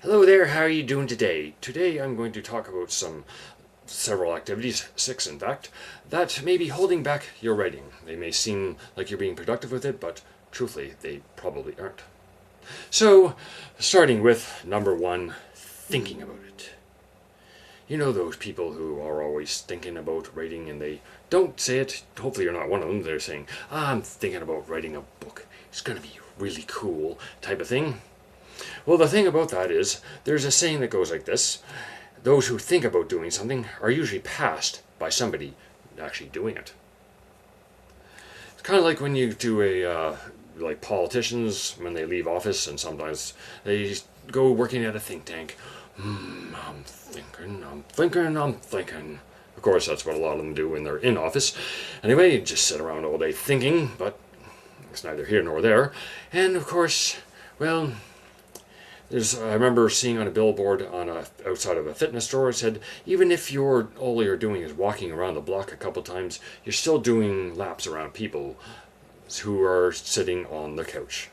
Hello there, how are you doing today? Today I'm going to talk about several activities, 6 in fact, that may be holding back your writing. They may seem like you're being productive with it, but truthfully, they probably aren't. So, starting with number 1, thinking about it. You know those people who are always thinking about writing and they don't say it. Hopefully you're not one of them. They're saying, I'm thinking about writing a book. It's going to be really cool type of thing. Well, the thing about that is, there's a saying that goes like this: those who think about doing something are usually passed by somebody actually doing it. It's kind of like when you do like politicians, when they leave office and sometimes they go working at a think tank. I'm thinking. Of course, that's what a lot of them do when they're in office. Anyway, just sit around all day thinking, but it's neither here nor there. And of course, well, I remember seeing on a billboard outside of a fitness store, it said, even if all you're doing is walking around the block a couple times, you're still doing laps around people who are sitting on the couch.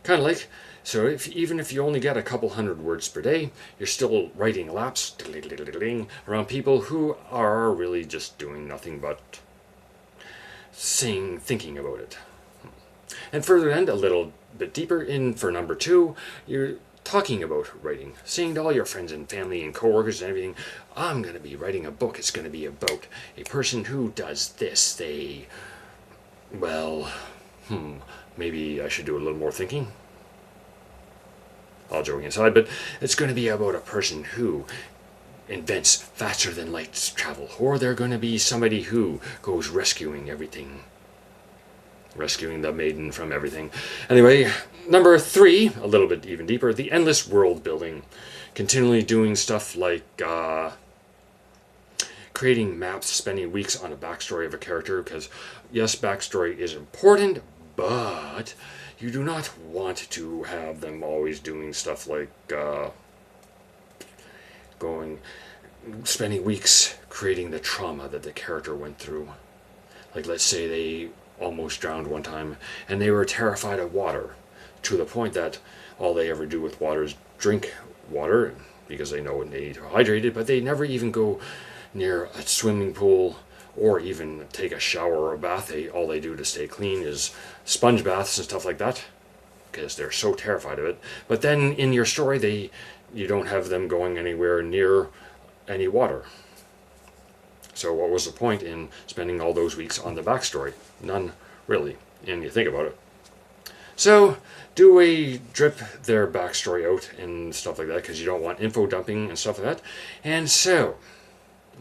Kind of like, so even if you only get a couple hundred words per day, you're still writing laps around people who are really just doing nothing but thinking about it. And further and a little bit deeper in for number 2, you're talking about writing, saying to all your friends and family and coworkers and everything, I'm going to be writing a book. It's going to be about a person who does this. Maybe I should do a little more thinking. All joking aside, but it's going to be about a person who invents faster than light travel, or they're going to be somebody who goes rescuing everything. Rescuing the maiden from everything. Anyway, number 3, a little bit even deeper, the endless world building. Continually doing stuff like creating maps, spending weeks on a backstory of a character, because yes, backstory is important, but you do not want to have them always doing stuff like spending weeks creating the trauma that the character went through. Like, let's say they almost drowned one time and they were terrified of water to the point that all they ever do with water is drink water because they know they need to hydrate it, but they never even go near a swimming pool or even take a shower or a bath. All they do to stay clean is sponge baths and stuff like that because they're so terrified of it. But then in your story, you don't have them going anywhere near any water. So what was the point in spending all those weeks on the backstory? None, really, and you think about it. So, do we drip their backstory out and stuff like that because you don't want info dumping and stuff like that? And so,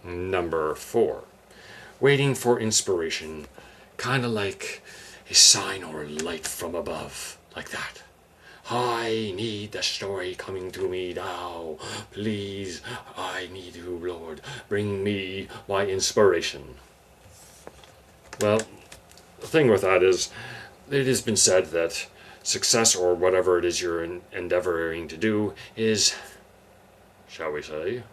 number 4, waiting for inspiration, kind of like a sign or light from above, like that. I need the story coming to me now. Please, I need you, Lord. Bring me my inspiration. Well, the thing with that is, it has been said that success, or whatever it is you're endeavoring to do, is, shall we say,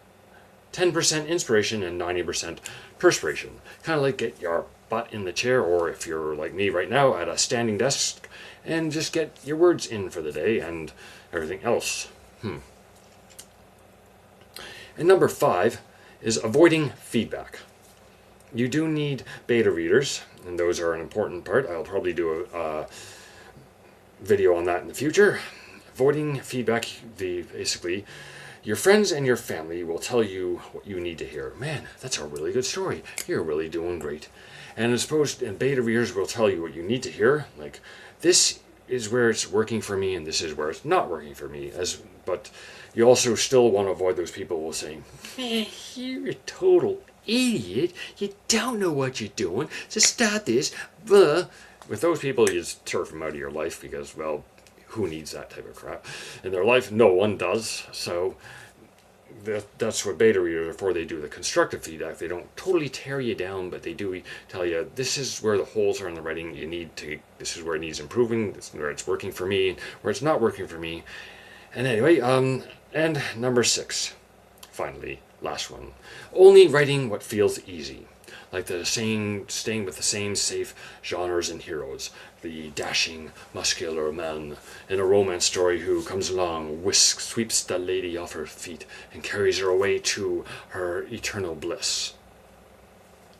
10% inspiration and 90% perspiration. Kind of like get your butt in the chair, or if you're like me right now, at a standing desk, and just get your words in for the day and everything else. And number 5 is avoiding feedback. You do need beta readers, and those are an important part. I'll probably do a video on that in the future. Avoiding feedback, basically, your friends and your family will tell you what you need to hear. Man, that's a really good story. You're really doing great. And beta readers will tell you what you need to hear, like, this is where it's working for me and this is where it's not working for me. But you also still want to avoid those people who will say, you're a total idiot. You don't know what you're doing. Just start this. With those people, you just turf them out of your life because, well, who needs that type of crap in their life? No one does. So that's what beta readers are for. They do the constructive feedback. They don't totally tear you down, but they do tell you, this is where the holes are in the writing. This is where it needs improving. This is where it's working for me, where it's not working for me. And anyway, and number 6, finally, last one, only writing what feels easy. like staying with the same safe genres and heroes. The dashing, muscular man in a romance story who comes along, sweeps the lady off her feet, and carries her away to her eternal bliss.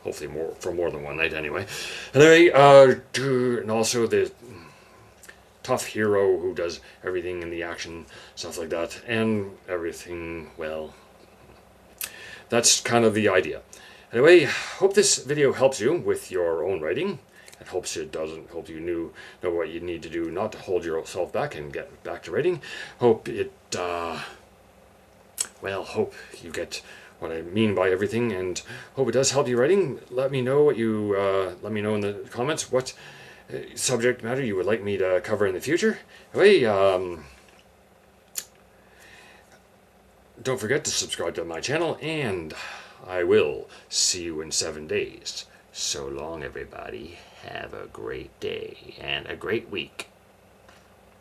Hopefully for more than one night, anyway. Anyway, and also the tough hero who does everything in the action, stuff like that, and everything, well, that's kind of the idea. Anyway, hope this video helps you with your own writing. It hopes it doesn't. Hope you know what you need to do not to hold yourself back and get back to writing. Hope it, hope you get what I mean by everything, and hope it does help you writing. Let me know what you, let me know in the comments what subject matter you would like me to cover in the future. Anyway, don't forget to subscribe to my channel, and I will see you in 7 days. So long, everybody. Have a great day and a great week.